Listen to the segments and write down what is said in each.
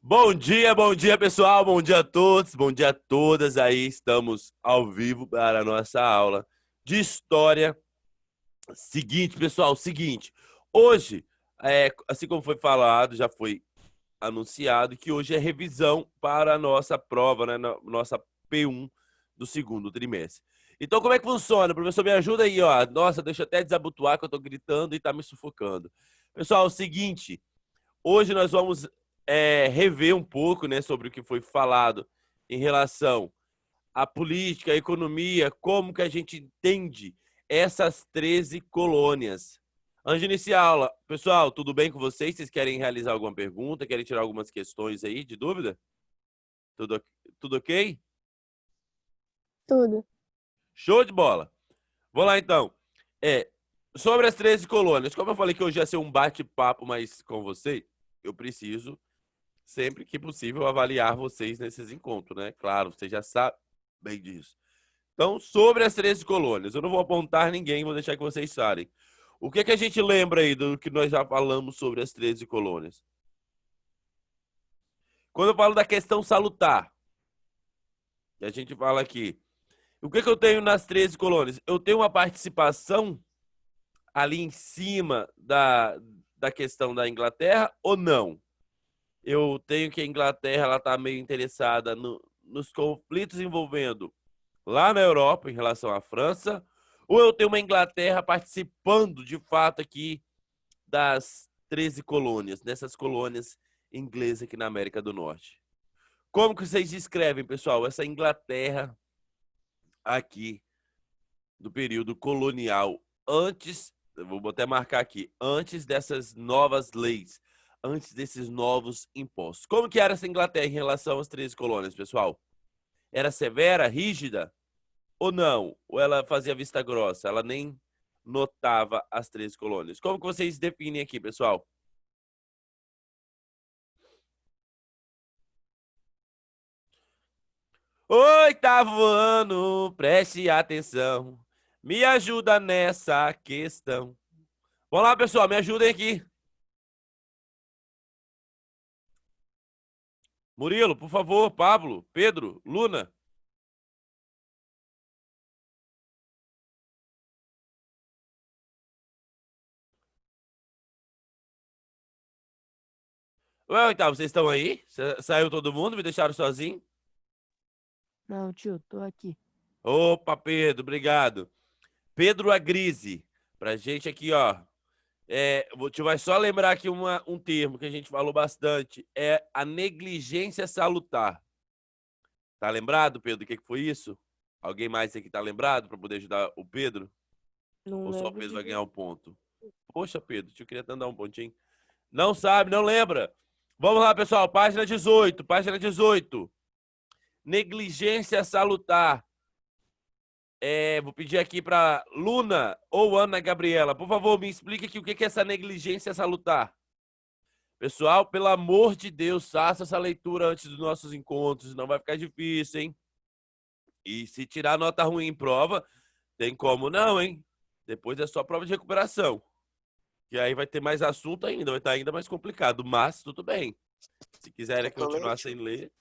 Bom dia, pessoal. Bom dia a todos, bom dia a todas. Aí estamos ao vivo para a nossa aula de história. Seguinte, pessoal, seguinte. Hoje, assim como foi falado, já foi anunciado que hoje é revisão para a nossa prova, né? Nossa P1 do segundo trimestre. Então, como é que funciona? Professor, me ajuda aí, ó. Nossa, deixa eu até desabotoar que eu tô gritando e tá me sufocando. Pessoal, é o seguinte. Hoje nós vamos rever um pouco, né, sobre o que foi falado em relação à política, à economia, como que a gente entende essas 13 colônias. Antes de iniciar a aula, pessoal, tudo bem com vocês? Vocês querem realizar alguma pergunta? Querem tirar algumas questões aí de dúvida? Tudo, tudo ok? Tudo. Show de bola! Vamos lá então. É, sobre as 13 colônias, como eu falei que hoje ia ser um bate-papo mais com vocês, eu preciso sempre que possível, avaliar vocês nesses encontros, né? Claro, vocês já sabem disso. Então, sobre as 13 colônias, eu não vou apontar ninguém, vou deixar que vocês falem. O que a gente lembra aí do que nós já falamos sobre as 13 colônias? Quando eu falo da questão salutar, que a gente fala aqui, o que eu tenho nas 13 colônias? Eu tenho uma participação ali em cima da questão da Inglaterra ou não? Eu tenho que a Inglaterra ela está meio interessada nos conflitos envolvendo lá na Europa em relação à França, ou eu tenho uma Inglaterra participando de fato aqui das 13 colônias, dessas colônias inglesas aqui na América do Norte. Como que vocês descrevem, pessoal, essa Inglaterra aqui do período colonial antes, eu vou até marcar aqui, antes dessas novas leis, antes desses novos impostos. Como que era essa Inglaterra em relação às 13 colônias, pessoal? Era severa, rígida ou não? Ou ela fazia vista grossa? Ela nem notava as 13 colônias. Como que vocês definem aqui, pessoal? Oitavo ano, preste atenção. Me ajuda nessa questão. Vamos lá, pessoal, me ajudem aqui. Murilo, por favor, Pablo, Pedro, Luna. Ué, então, vocês estão aí? Saiu todo mundo? Me deixaram sozinho? Não, tio, tô aqui. Opa, Pedro, obrigado. Pedro Agrise, pra gente aqui, ó. Te vai só lembrar aqui um termo que a gente falou bastante. É a negligência salutar. Tá lembrado, Pedro, o que foi isso? Alguém mais aqui tá lembrado para poder ajudar o Pedro? Não Ou só o lembro Pedro de vai ganhar ver. um ponto? Poxa, Pedro, eu queria tanto dar um pontinho. Não sabe, não lembra. Vamos lá, pessoal, página 18, página 18. Negligência salutar. Vou pedir aqui para Luna ou Ana Gabriela, por favor, me explique aqui o que é essa negligência salutar. Pessoal, pelo amor de Deus, faça essa leitura antes dos nossos encontros, não vai ficar difícil, hein? E se tirar nota ruim em prova, tem como não, hein? Depois é só prova de recuperação. Que aí vai ter mais assunto ainda, vai estar ainda mais complicado, mas tudo bem. Se quiserem Quer que eu leia, continuar tio? sem ler.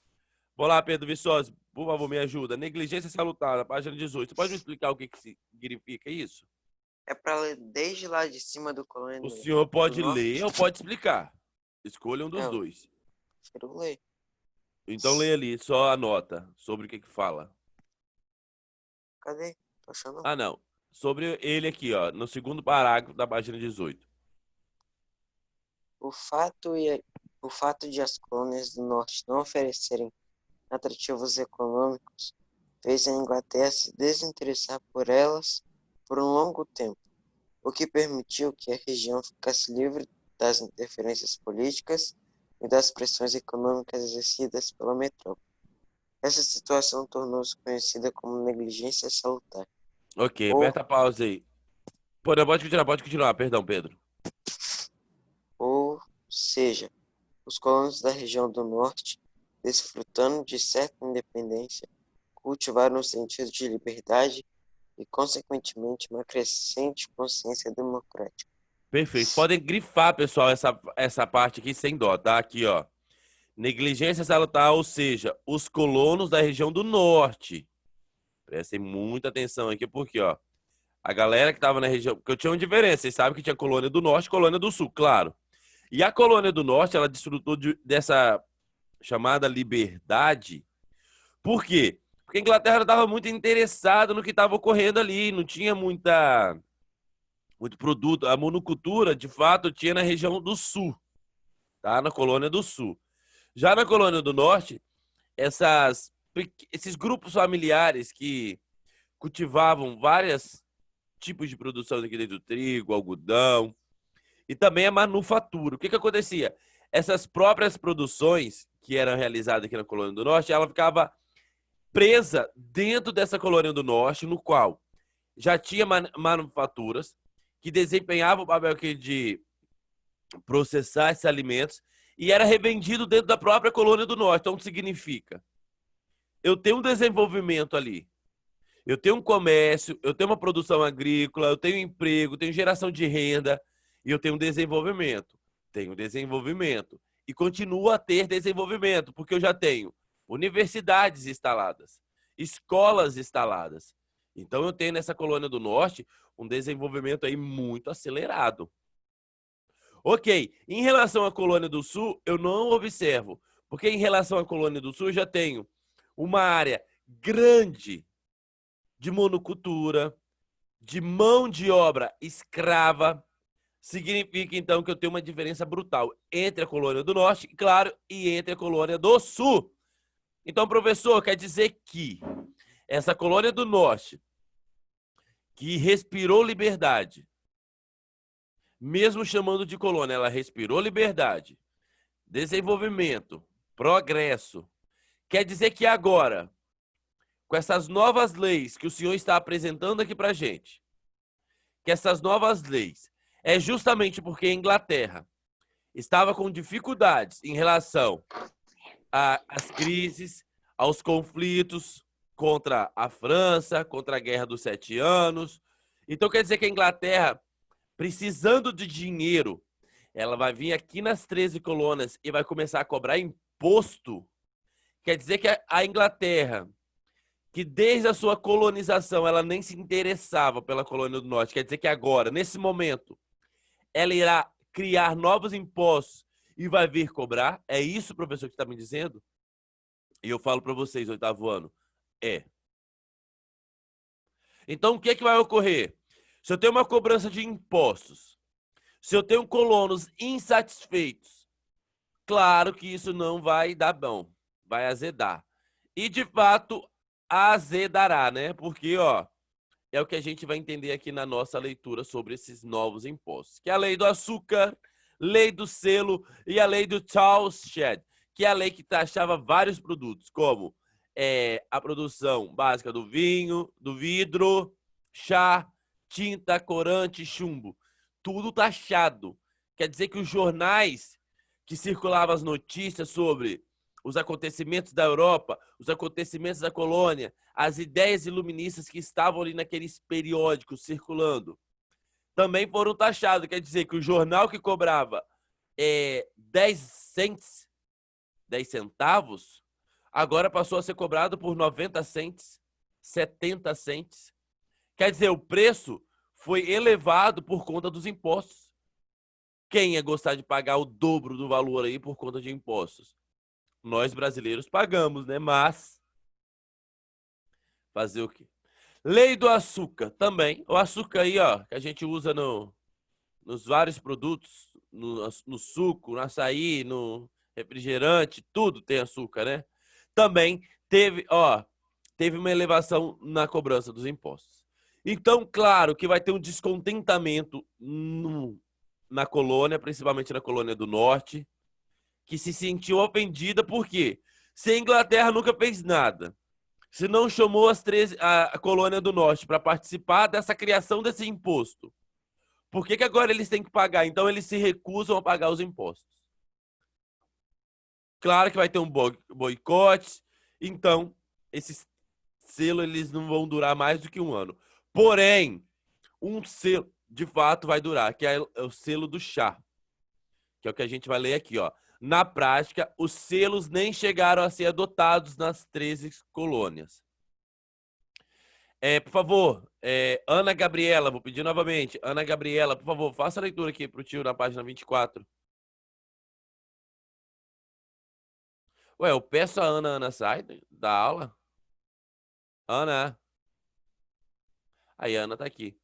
Vou lá, Pedro Viçoso, por favor, me ajuda. Negligência salutar, na página 18. Você pode me explicar o que significa isso? É pra ler desde lá de cima do O colônia senhor do pode ler norte? ou pode explicar. Escolha um dos Eu dois. prefiro ler. Então leia ali, só a nota sobre o que fala. Cadê? Tô achando. Ah, não. Sobre ele aqui, ó, no segundo parágrafo da página 18. O fato, o fato de as colônias do norte não oferecerem atrativos econômicos fez a Inglaterra se desinteressar por elas por um longo tempo, o que permitiu que a região ficasse livre das interferências políticas e das pressões econômicas exercidas pela metrópole. Essa situação tornou-se conhecida como negligência salutar, Ok, ou, aperta a pausa aí. Pode continuar, perdão, Pedro. ou seja, os colonos da região do norte, desfrutando de certa independência, cultivaram um sentido de liberdade e, consequentemente, uma crescente consciência democrática. Perfeito. Podem grifar, pessoal, essa parte aqui sem dó, tá? Aqui, ó. Negligência salutar, ou seja, os colonos da região do norte. Prestem muita atenção aqui, porque, ó, a galera que estava na região... Porque eu tinha uma diferença. Vocês sabem que tinha colônia do norte e colônia do sul, claro. E a colônia do norte, ela desfrutou dessa chamada liberdade. Por quê? Porque a Inglaterra estava muito interessada no que estava ocorrendo ali. Não tinha muito produto. A monocultura, de fato, tinha na região do sul. Tá? Na colônia do sul. Já na colônia do norte, esses grupos familiares que cultivavam vários tipos de produção aqui dentro do trigo, algodão e também a manufatura. O que acontecia? Essas próprias produções que eram realizadas aqui na colônia do norte, ela ficava presa dentro dessa colônia do norte, no qual já tinha manufaturas que desempenhavam o papel aqui de processar esses alimentos e era revendido dentro da própria colônia do norte. Então, o que significa? Eu tenho um desenvolvimento ali. Eu tenho um comércio, eu tenho uma produção agrícola, eu tenho emprego, tenho geração de renda e eu tenho desenvolvimento. Tenho desenvolvimento. E continuo a ter desenvolvimento, porque eu já tenho universidades instaladas, escolas instaladas. Então, eu tenho nessa colônia do norte um desenvolvimento aí muito acelerado. Ok, em relação à colônia do sul, eu não observo, porque em relação à colônia do sul, eu já tenho uma área grande de monocultura, de mão de obra escrava. Significa, então, que eu tenho uma diferença brutal entre a colônia do norte, claro, e entre a colônia do sul. Então, professor, quer dizer que essa colônia do norte, que respirou liberdade, mesmo chamando de colônia, ela respirou liberdade, desenvolvimento, progresso. Quer dizer que agora, com essas novas leis que o senhor está apresentando aqui para a gente, que essas novas leis é justamente porque a Inglaterra estava com dificuldades em relação às crises, aos conflitos contra a França, contra a Guerra dos 7 Anos. Então, quer dizer que a Inglaterra, precisando de dinheiro, ela vai vir aqui nas 13 colônias e vai começar a cobrar imposto. Quer dizer que a Inglaterra, que desde a sua colonização ela nem se interessava pela colônia do norte, quer dizer que agora, nesse momento, ela irá criar novos impostos e vai vir cobrar? É isso, professor, que está me dizendo? E eu falo para vocês, 8º ano, é. Então, o que vai ocorrer? Se eu tenho uma cobrança de impostos, se eu tenho colonos insatisfeitos, claro que isso não vai dar bom, vai azedar. E, de fato, azedará, né? Porque, ó, é o que a gente vai entender aqui na nossa leitura sobre esses novos impostos, que é a lei do açúcar, lei do selo e a lei do Townshend, que é a lei que taxava vários produtos, como a produção básica do vinho, do vidro, chá, tinta, corante, chumbo. Tudo taxado. Quer dizer que os jornais que circulavam as notícias sobre os acontecimentos da Europa, os acontecimentos da colônia, as ideias iluministas que estavam ali naqueles periódicos circulando, também foram taxados. Quer dizer que o jornal que cobrava 10 centavos, agora passou a ser cobrado por 90 cents, 70 cents. Quer dizer, o preço foi elevado por conta dos impostos. Quem ia gostar de pagar o dobro do valor aí por conta de impostos? Nós brasileiros pagamos, né? Mas fazer o quê? Lei do açúcar também. O açúcar aí, ó, que a gente usa nos vários produtos, no suco, no açaí, no refrigerante, tudo tem açúcar, né? Também teve uma elevação na cobrança dos impostos. Então, claro que vai ter um descontentamento na colônia, principalmente na colônia do norte, que se sentiu ofendida, porque se a Inglaterra nunca fez nada, se não chamou a colônia do norte para participar dessa criação desse imposto, por que agora eles têm que pagar? Então, eles se recusam a pagar os impostos. Claro que vai ter um boicote, então, esses selos eles não vão durar mais do que um ano. Porém, um selo, de fato, vai durar, que é o selo do chá, que é o que a gente vai ler aqui, ó. Na prática, os selos nem chegaram a ser adotados nas 13 colônias. Por favor, Ana Gabriela, vou pedir novamente. Ana Gabriela, por favor, faça a leitura aqui para o tio na página 24. Ué, eu peço a Ana sai da aula. Ana. Aí, a Ana tá aqui.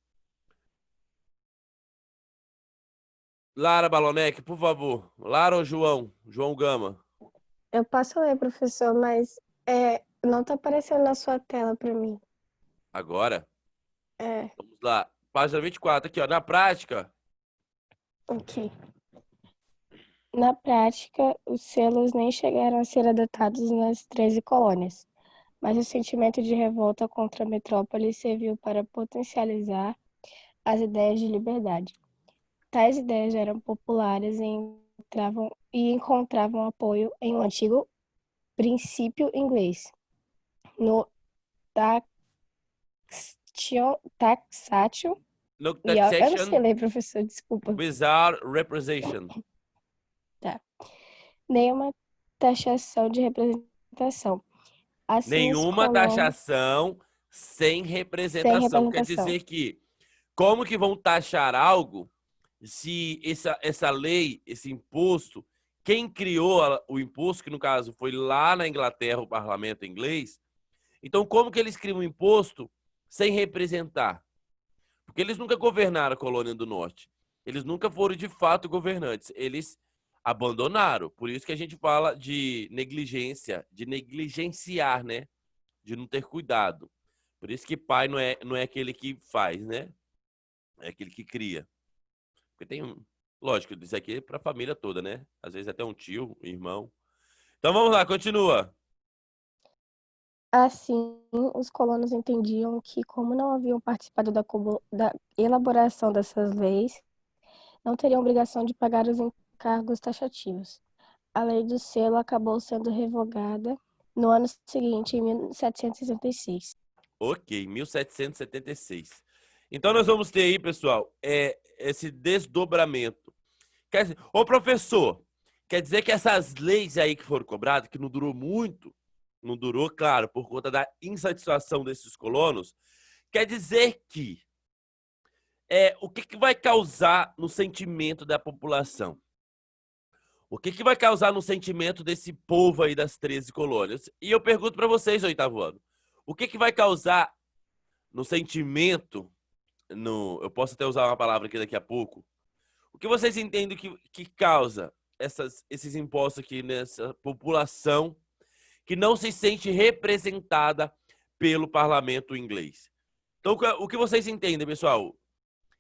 Lara Balonec, por favor. Lara ou João? João Gama. Eu posso ler, professor, mas não tá aparecendo na sua tela para mim. Agora, É, vamos lá. Página 24, aqui, ó. Na prática, ok. Na prática, os selos nem chegaram a ser adotados nas 13 colônias, mas o sentimento de revolta contra a metrópole serviu para potencializar as ideias de liberdade. Tais ideias eram populares e encontravam apoio em um antigo princípio inglês, no taxation. no Eu não sei taxation ler, professor, desculpa. without representation. Tá. Nenhuma taxação de representação. Assim, os Nenhuma colonos taxação sem sem representação. Quer representação. dizer que, como que vão taxar algo se essa lei, esse imposto, quem criou o imposto, que no caso foi lá na Inglaterra, o parlamento inglês, então como que eles criam um imposto sem representar? Porque eles nunca governaram a colônia do norte. Eles nunca foram de fato governantes. Eles abandonaram. Por isso que a gente fala de negligência, de negligenciar, né? De não ter cuidado. Por isso que pai não é aquele que faz, né? É aquele que cria. Porque tem, lógico, isso aqui é para a família toda, né? Às vezes até um tio, um irmão. Então vamos lá, continua. Assim, os colonos entendiam que, como não haviam participado da elaboração dessas leis, não teriam obrigação de pagar os encargos taxativos. A lei do selo acabou sendo revogada no ano seguinte, em 1766. Ok, 1776. Então nós vamos ter aí, pessoal, esse desdobramento. Quer dizer, ô professor, quer dizer que essas leis aí que foram cobradas, que não durou muito, não durou, claro, por conta da insatisfação desses colonos, quer dizer que o que vai causar no sentimento da população? O que vai causar no sentimento desse povo aí das 13 colônias? E eu pergunto para vocês, oitavo ano, o que vai causar no sentimento, eu posso até usar uma palavra aqui daqui a pouco, o que vocês entendem que causa esses impostos aqui nessa população que não se sente representada pelo parlamento inglês? Então, o que vocês entendem, pessoal?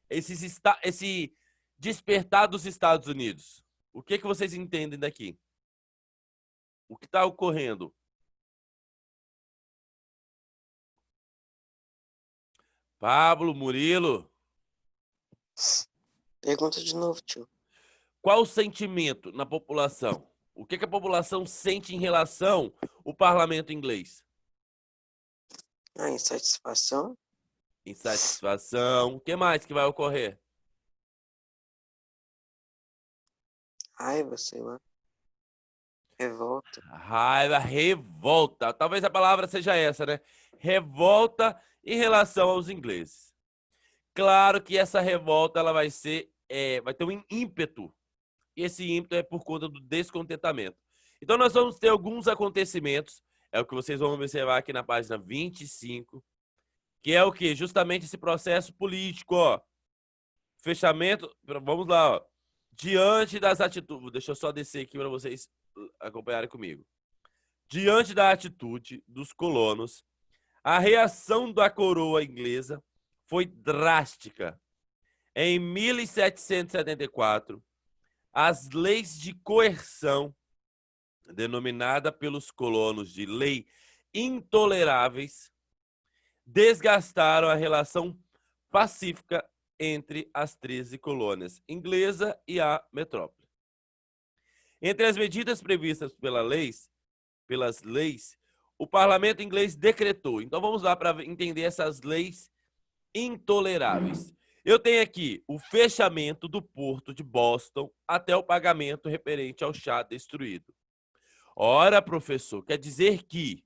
Esse despertar dos Estados Unidos. O que vocês entendem daqui? O que está ocorrendo? Pablo, Murilo, Pergunta de novo, tio. qual o sentimento na população? O que a população sente em relação ao parlamento inglês? A insatisfação? Insatisfação. O que mais que vai ocorrer? Raiva, sei lá. Revolta. Raiva, revolta. Talvez a palavra seja essa, né? Revolta em relação aos ingleses. Claro que essa revolta ela vai ter um ímpeto. E esse ímpeto é por conta do descontentamento. Então nós vamos ter alguns acontecimentos, é o que vocês vão observar aqui na página 25, que é o que? Justamente esse processo político, ó. Fechamento, vamos lá, ó. Diante das atitudes, deixa eu só descer aqui para vocês acompanharem comigo. Diante da atitude dos colonos, a reação da coroa inglesa foi drástica. Em 1774, as leis de coerção, denominada pelos colonos de lei intoleráveis, desgastaram a relação pacífica entre as 13 colônias inglesa e a metrópole. Entre as medidas previstas pelas leis, o parlamento inglês decretou. Então vamos lá para entender essas leis intoleráveis. Eu tenho aqui o fechamento do porto de Boston até o pagamento referente ao chá destruído. Ora, professor, quer dizer que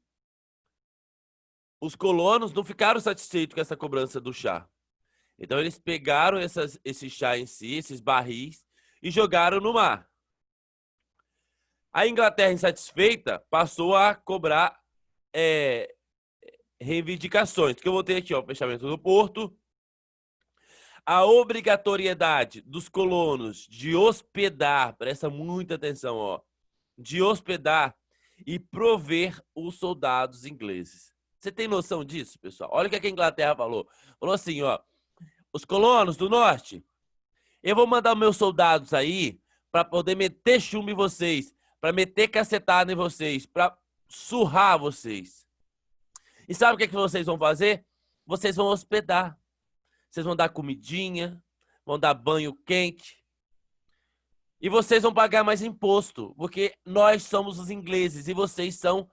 os colonos não ficaram satisfeitos com essa cobrança do chá. Então, eles pegaram esse chá em si, esses barris, e jogaram no mar. A Inglaterra, insatisfeita, passou a cobrar reivindicações. Que eu vou ter aqui, ó, o fechamento do porto, a obrigatoriedade dos colonos de hospedar, presta muita atenção, ó, de hospedar e prover os soldados ingleses. Você tem noção disso, pessoal? Olha o que a Inglaterra falou. Falou assim, ó, os colonos do norte, eu vou mandar meus soldados aí para poder meter chumbo em vocês, para meter cacetada em vocês, para surrar vocês. E sabe o que vocês vão fazer? Vocês vão hospedar. Vocês vão dar comidinha, vão dar banho quente. E vocês vão pagar mais imposto, porque nós somos os ingleses e vocês são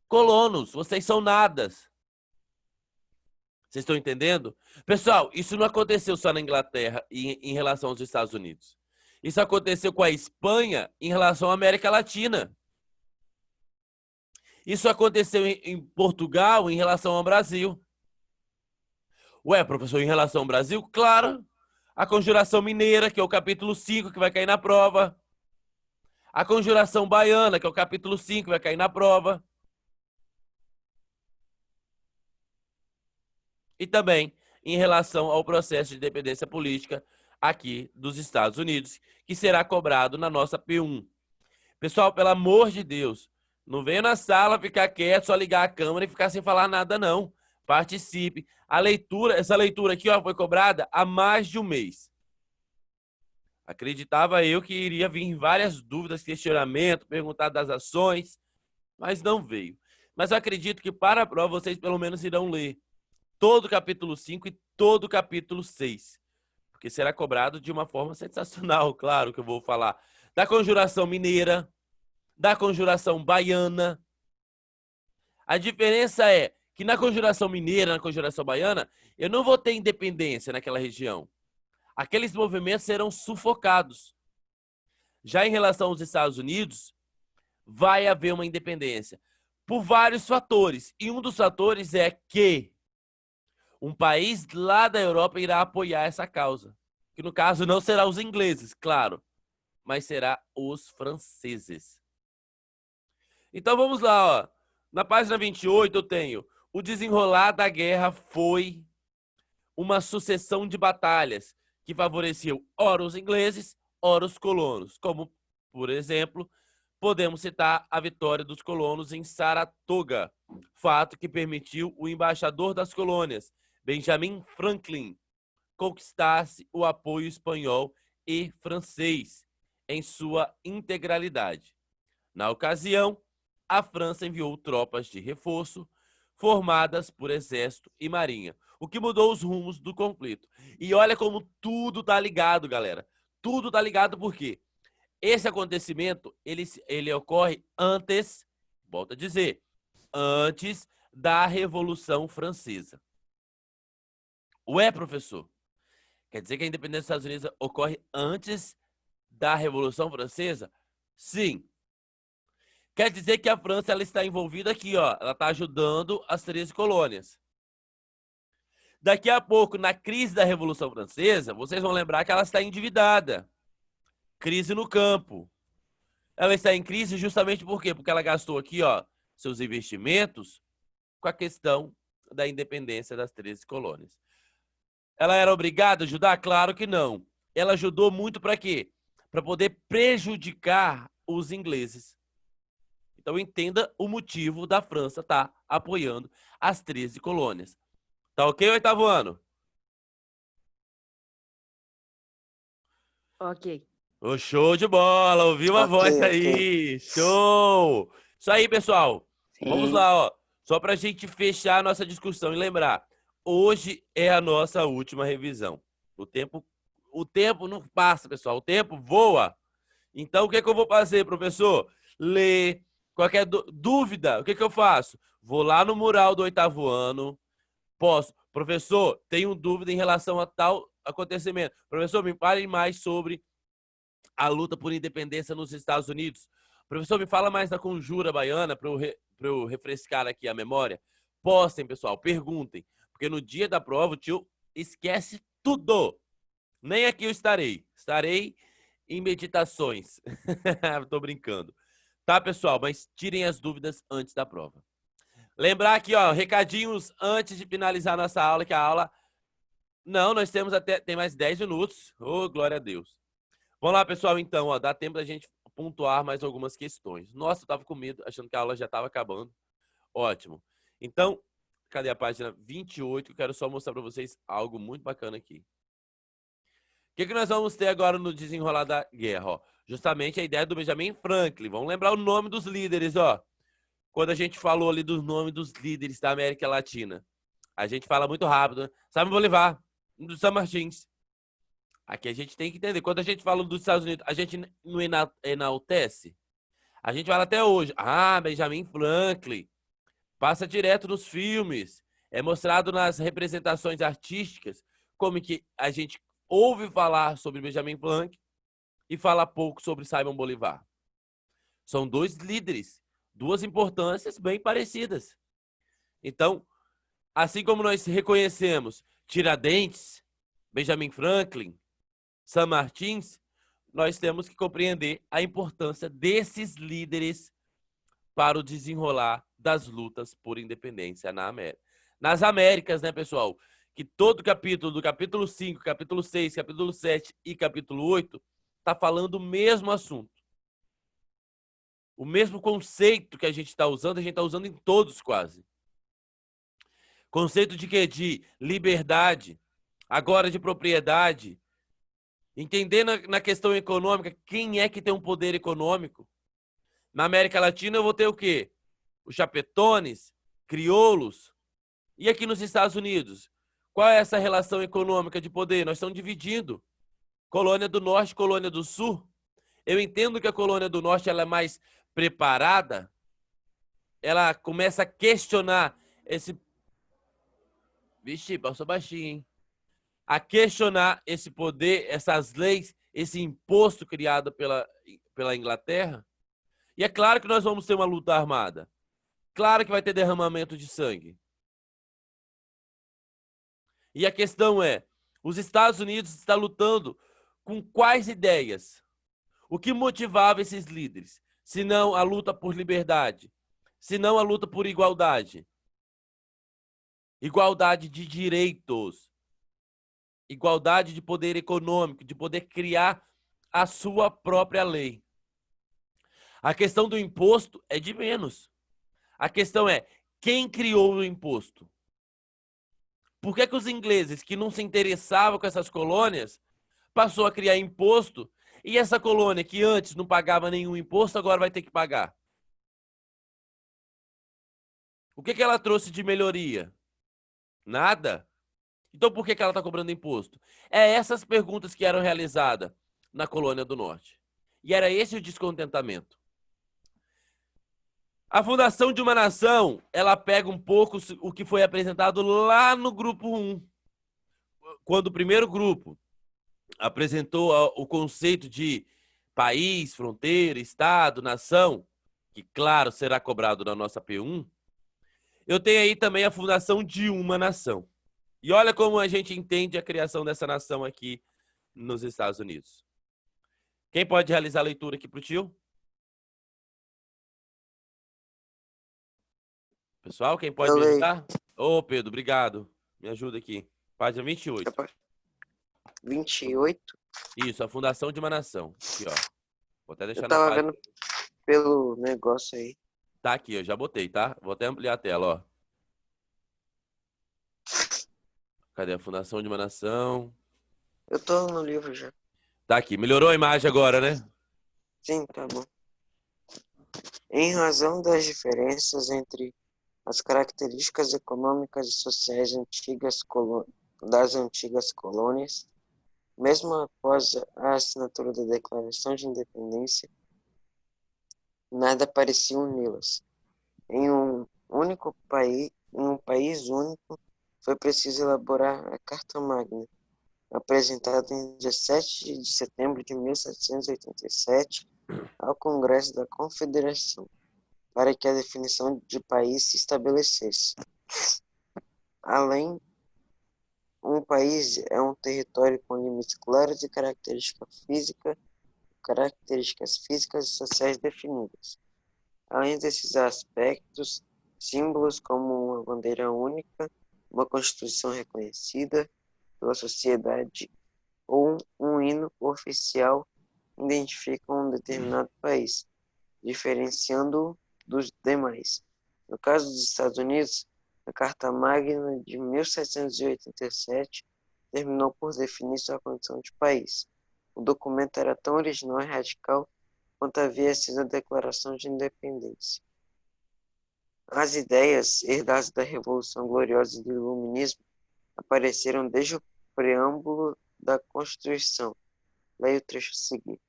colonos, vocês são nadas. Vocês estão entendendo? Pessoal, isso não aconteceu só na Inglaterra em relação aos Estados Unidos. Isso aconteceu com a Espanha em relação à América Latina. Isso aconteceu em Portugal em relação ao Brasil. Ué, professor, em relação ao Brasil? Claro. A Conjuração Mineira, que é o capítulo 5, que vai cair na prova. A Conjuração Baiana, que é o capítulo 5, que vai cair na prova. E também em relação ao processo de independência política aqui dos Estados Unidos, que será cobrado na nossa P1. Pessoal, pelo amor de Deus, não venha na sala ficar quieto, só ligar a câmera e ficar sem falar nada, não. Participe. A leitura, essa leitura aqui, ó, foi cobrada há mais de um mês. Acreditava eu que iria vir várias dúvidas, questionamento, perguntar das ações, mas não veio. Mas eu acredito que para a prova vocês pelo menos irão ler todo o capítulo 5 e todo o capítulo 6. Porque será cobrado de uma forma sensacional, claro que eu vou falar. Da Conjuração Mineira, da Conjuração Baiana. A diferença é que na Conjuração Mineira, na Conjuração Baiana, eu não vou ter independência naquela região. Aqueles movimentos serão sufocados. Já em relação aos Estados Unidos, vai haver uma independência. Por vários fatores. E um dos fatores é que um país lá da Europa irá apoiar essa causa. Que no caso não será os ingleses, claro, mas será os franceses. Então vamos lá, ó. Na página 28 eu tenho: o desenrolar da guerra foi uma sucessão de batalhas que favoreciam ora os ingleses, ora os colonos. Como, por exemplo, podemos citar a vitória dos colonos em Saratoga, fato que permitiu o embaixador das colônias, Benjamin Franklin, conquistasse o apoio espanhol e francês em sua integralidade. Na ocasião, a França enviou tropas de reforço formadas por exército e marinha, o que mudou os rumos do conflito. E olha como tudo tá ligado, galera. Tudo tá ligado porque esse acontecimento, ele ocorre antes, volto a dizer, antes da Revolução Francesa. Ué, professor, quer dizer que a independência dos Estados Unidos ocorre antes da Revolução Francesa? Sim. Quer dizer que a França ela está envolvida aqui, ó. Ela está ajudando as 13 colônias. Daqui a pouco, na crise da Revolução Francesa, vocês vão lembrar que ela está endividada. Crise no campo. Ela está em crise justamente por quê? Porque ela gastou aqui, ó, seus investimentos com a questão da independência das 13 colônias. Ela era obrigada a ajudar? Claro que não. Ela ajudou muito para quê? Para poder prejudicar os ingleses. Então entenda o motivo da França estar apoiando as 13 colônias. Tá ok, oitavo ano? Ok. Oh, show de bola, ouviu a voz aí. Show! Isso aí, pessoal. Sim. Vamos lá, ó. Só para a gente fechar a nossa discussão e lembrar. Hoje é a nossa última revisão. O tempo não passa, pessoal. O tempo voa. Então, o que eu vou fazer, professor? Ler. Qualquer dúvida, o que eu faço? Vou lá no mural do oitavo ano. Professor, tenho dúvida em relação a tal acontecimento. Professor, me fale mais sobre a luta por independência nos Estados Unidos. Professor, me fala mais da conjura baiana para eu refrescar aqui a memória. Postem, pessoal, perguntem. Porque no dia da prova o tio esquece tudo. Nem aqui eu estarei. Estarei em meditações. Tô brincando. Tá, pessoal? Mas tirem as dúvidas antes da prova. Lembrar aqui, ó, recadinhos antes de finalizar nossa aula, que a aula... Não, nós temos tem mais 10 minutos. Ô, glória a Deus. Vamos lá, pessoal, então, ó, dá tempo da gente pontuar mais algumas questões. Nossa, eu tava com medo, achando que a aula já estava acabando. Ótimo. Então, cadê a página 28? Eu quero só mostrar para vocês algo muito bacana aqui. O que nós vamos ter agora no desenrolar da guerra? Ó? Justamente a ideia do Benjamin Franklin. Vamos lembrar o nome dos líderes, ó. Quando a gente falou ali do nome dos líderes da América Latina, a gente fala muito rápido, né? Simão Bolívar, do San Martins. Aqui a gente tem que entender. Quando a gente fala dos Estados Unidos, a gente não enaltece. A gente fala até hoje. Ah, Benjamin Franklin. Passa direto nos filmes. É mostrado nas representações artísticas como que a gente ouve falar sobre Benjamin Franklin e fala pouco sobre Simão Bolívar. São dois líderes, duas importâncias bem parecidas. Então, assim como nós reconhecemos Tiradentes, Benjamin Franklin, San Martins, nós temos que compreender a importância desses líderes para o desenrolar das lutas por independência nas Américas, né, pessoal? Que todo capítulo, do capítulo 5, capítulo 6, capítulo 7 e capítulo 8, está falando o mesmo assunto. O mesmo conceito que a gente está usando, a gente está usando em todos quase. Conceito de quê? De liberdade, agora de propriedade. Entender na questão econômica, quem é que tem um poder econômico? Na América Latina eu vou ter o quê? Os chapetones, crioulos. E aqui nos Estados Unidos? Qual é essa relação econômica de poder? Nós estamos dividindo. Colônia do Norte, colônia do Sul. Eu entendo que a colônia do Norte ela é mais preparada. Ela começa a questionar esse... Vixe, passou baixinho, hein? A questionar esse poder, essas leis, esse imposto criado pela Inglaterra. E é claro que nós vamos ter uma luta armada. Claro que vai ter derramamento de sangue. E a questão é, os Estados Unidos estão lutando com quais ideias? O que motivava esses líderes? Se não a luta por liberdade? Se não a luta por igualdade? Igualdade de direitos. Igualdade de poder econômico, de poder criar a sua própria lei. A questão do imposto é de menos. A questão é, quem criou o imposto? Por que os ingleses, que não se interessavam com essas colônias, passou a criar imposto, e essa colônia, que antes não pagava nenhum imposto, agora vai ter que pagar? O que ela trouxe de melhoria? Nada. Então por que ela está cobrando imposto? É essas perguntas que eram realizadas na colônia do Norte. E era esse o descontentamento. A fundação de uma nação, ela pega um pouco o que foi apresentado lá no grupo 1. Quando o primeiro grupo apresentou o conceito de país, fronteira, estado, nação, que, claro, será cobrado na nossa P1, eu tenho aí também a fundação de uma nação. E olha como a gente entende a criação dessa nação aqui nos Estados Unidos. Quem pode realizar a leitura aqui para o tio? Pessoal, quem pode me ajudar? Ô, Pedro, obrigado. Me ajuda aqui. Página 28. 28? Isso, a fundação de uma nação. Aqui, ó. Vou até deixar eu tava na página. vendo pelo negócio aí. Tá aqui, eu já botei, tá? Vou até ampliar a tela, ó. Cadê a fundação de uma nação? Eu tô no livro já. Tá aqui. Melhorou a imagem agora, né? Sim, tá bom. Em razão das diferenças entre as características econômicas e sociais das antigas colônias, mesmo após a assinatura da Declaração de Independência, nada parecia uni-las. Em um país único, foi preciso elaborar a Carta Magna, apresentado em 17 de setembro de 1787 ao Congresso da Confederação, para que a definição de país se estabelecesse. Além, um país é um território com limites claros e características físicas e sociais definidas. Além desses aspectos, símbolos como uma bandeira única, uma constituição reconhecida pela sociedade ou um hino oficial identificam um determinado país, diferenciando-o dos demais. No caso dos Estados Unidos, a Carta Magna de 1787 terminou por definir sua condição de país. O documento era tão original e radical quanto havia sido a Declaração de Independência. As ideias herdadas da Revolução Gloriosa e do Iluminismo apareceram desde o preâmbulo da Constituição. Leia o trecho a seguir.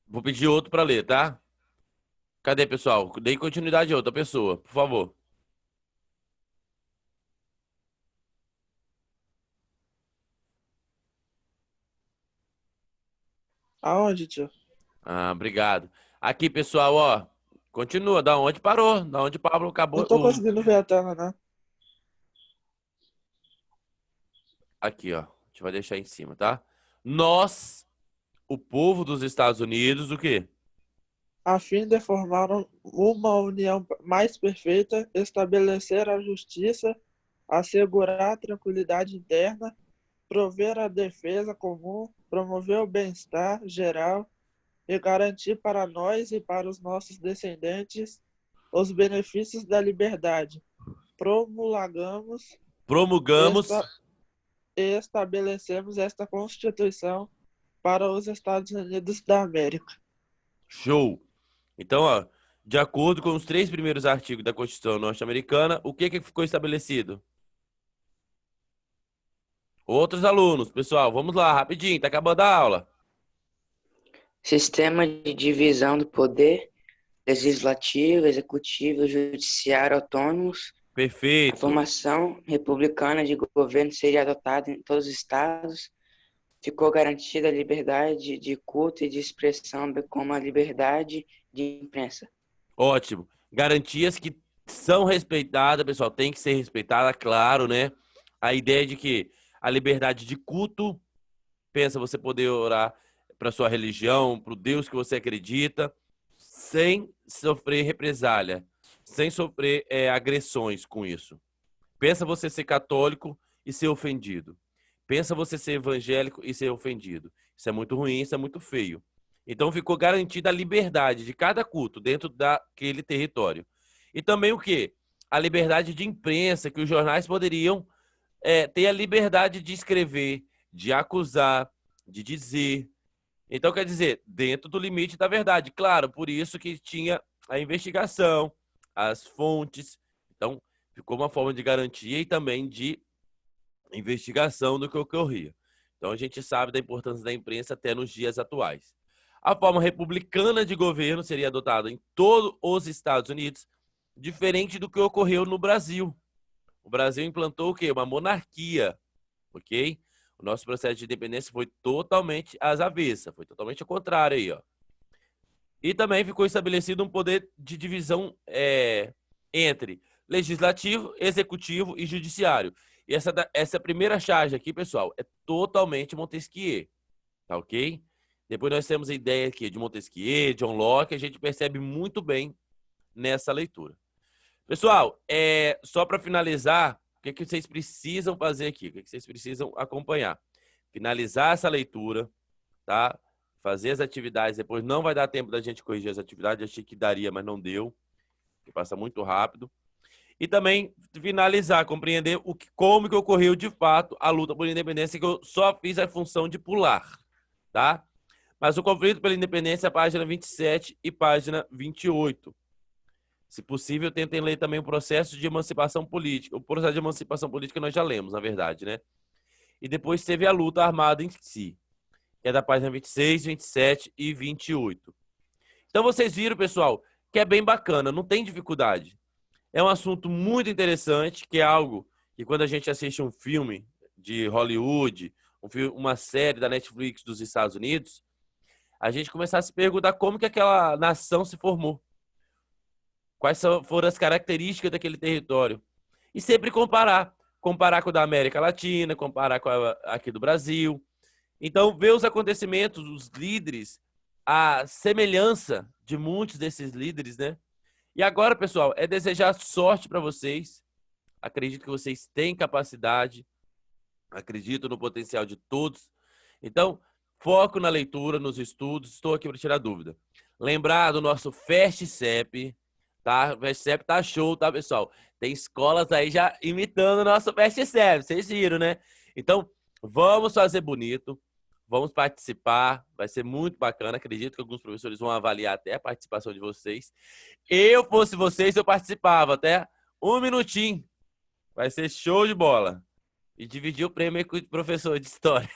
Vou pedir outro para ler, tá? Cadê, pessoal? Dei continuidade a outra pessoa, por favor. Aonde, tio? Ah, obrigado. Aqui, pessoal, ó. Continua, da onde parou, da onde Pablo acabou. Não tô conseguindo ver a tela, né? Aqui, ó. A gente vai deixar em cima, tá? Nós, o povo dos Estados Unidos, o quê? A fim de formar uma união mais perfeita, estabelecer a justiça, assegurar a tranquilidade interna, prover a defesa comum, promover o bem-estar geral e garantir para nós e para os nossos descendentes os benefícios da liberdade. Promulgamos e estabelecemos esta Constituição para os Estados Unidos da América. Show. Então, ó, de acordo com os 3 primeiros artigos da Constituição norte-americana, o que ficou estabelecido? Outros alunos, pessoal, vamos lá, rapidinho, tá acabando a aula. Sistema de divisão do poder legislativo, executivo e judiciário autônomos. A Perfeito. formação republicana de governo seria adotada em todos os estados. Ficou garantida a liberdade de culto e de expressão, bem como a liberdade de imprensa. Ótimo. Garantias que são respeitadas, pessoal, tem que ser respeitada, claro, né? A ideia de que a liberdade de culto, pensa você poder orar para sua religião, para o Deus que você acredita, sem sofrer represália, sem sofrer agressões com isso. Pensa você ser católico e ser ofendido. Pensa você ser evangélico e ser ofendido. Isso é muito ruim, isso é muito feio. Então ficou garantida a liberdade de cada culto dentro daquele território. E também o quê? A liberdade de imprensa, que os jornais poderiam ter a liberdade de escrever, de acusar, de dizer. Então, quer dizer, dentro do limite da verdade. Claro, por isso que tinha a investigação, as fontes. Então, ficou uma forma de garantia e também de investigação do que ocorria. Então, a gente sabe da importância da imprensa até nos dias atuais. A forma republicana de governo seria adotada em todos os Estados Unidos, diferente do que ocorreu no Brasil. O Brasil implantou o quê? Uma monarquia, ok? O nosso processo de independência foi totalmente às avessas, foi totalmente ao contrário aí, ó. E também ficou estabelecido um poder de divisão entre legislativo, executivo e judiciário. E essa primeira charge aqui, pessoal, é totalmente Montesquieu, tá ok? Depois nós temos a ideia aqui de Montesquieu, John Locke, a gente percebe muito bem nessa leitura. Pessoal, só para finalizar, o que vocês precisam fazer aqui? O que vocês precisam acompanhar? Finalizar essa leitura, tá? Fazer as atividades, depois não vai dar tempo da gente corrigir as atividades, achei que daria, mas não deu, que passa muito rápido. E também finalizar, compreender como que ocorreu de fato a luta por independência, que eu só fiz a função de pular, tá? Mas o conflito pela independência, página 27 e página 28. Se possível, tentem ler também o processo de emancipação política. O processo de emancipação política nós já lemos, na verdade, né? E depois teve a luta armada em si, que é da página 26, 27 e 28. Então vocês viram, pessoal, que é bem bacana, não tem dificuldade. É um assunto muito interessante, que é algo que quando a gente assiste um filme de Hollywood, uma série da Netflix dos Estados Unidos, a gente começar a se perguntar como que aquela nação se formou. Foram as características daquele território. E sempre comparar. Comparar com o da América Latina, comparar com aqui do Brasil. Então, ver os acontecimentos, os líderes, a semelhança de muitos desses líderes, né? E agora, pessoal, é desejar sorte para vocês. Acredito que vocês têm capacidade. Acredito no potencial de todos. Então, foco na leitura, nos estudos. Estou aqui para tirar dúvida. Lembrar do nosso FastCep, tá? O FastCep tá show, tá, pessoal? Tem escolas aí já imitando o nosso FastCep. Vocês viram, né? Então, vamos fazer bonito. Vamos participar. Vai ser muito bacana. Acredito que alguns professores vão avaliar até a participação de vocês. Eu fosse vocês, eu participava até 1 minutinho. Vai ser show de bola. E dividir o prêmio aí com o professor de história.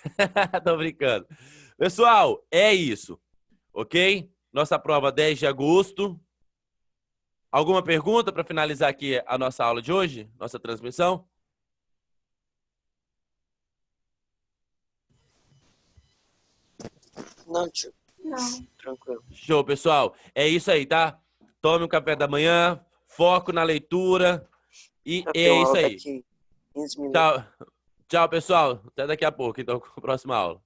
Tô brincando. Pessoal, é isso. Ok? Nossa prova 10 de agosto. Alguma pergunta para finalizar aqui a nossa aula de hoje? Nossa transmissão? Não, tio. Não. Tranquilo. Show, pessoal. É isso aí, tá? Tome um café da manhã, foco na leitura e Já é tenho isso aula aí. daqui 15 minutos. Tchau. Tchau, pessoal. Até daqui a pouco, então, com a próxima aula.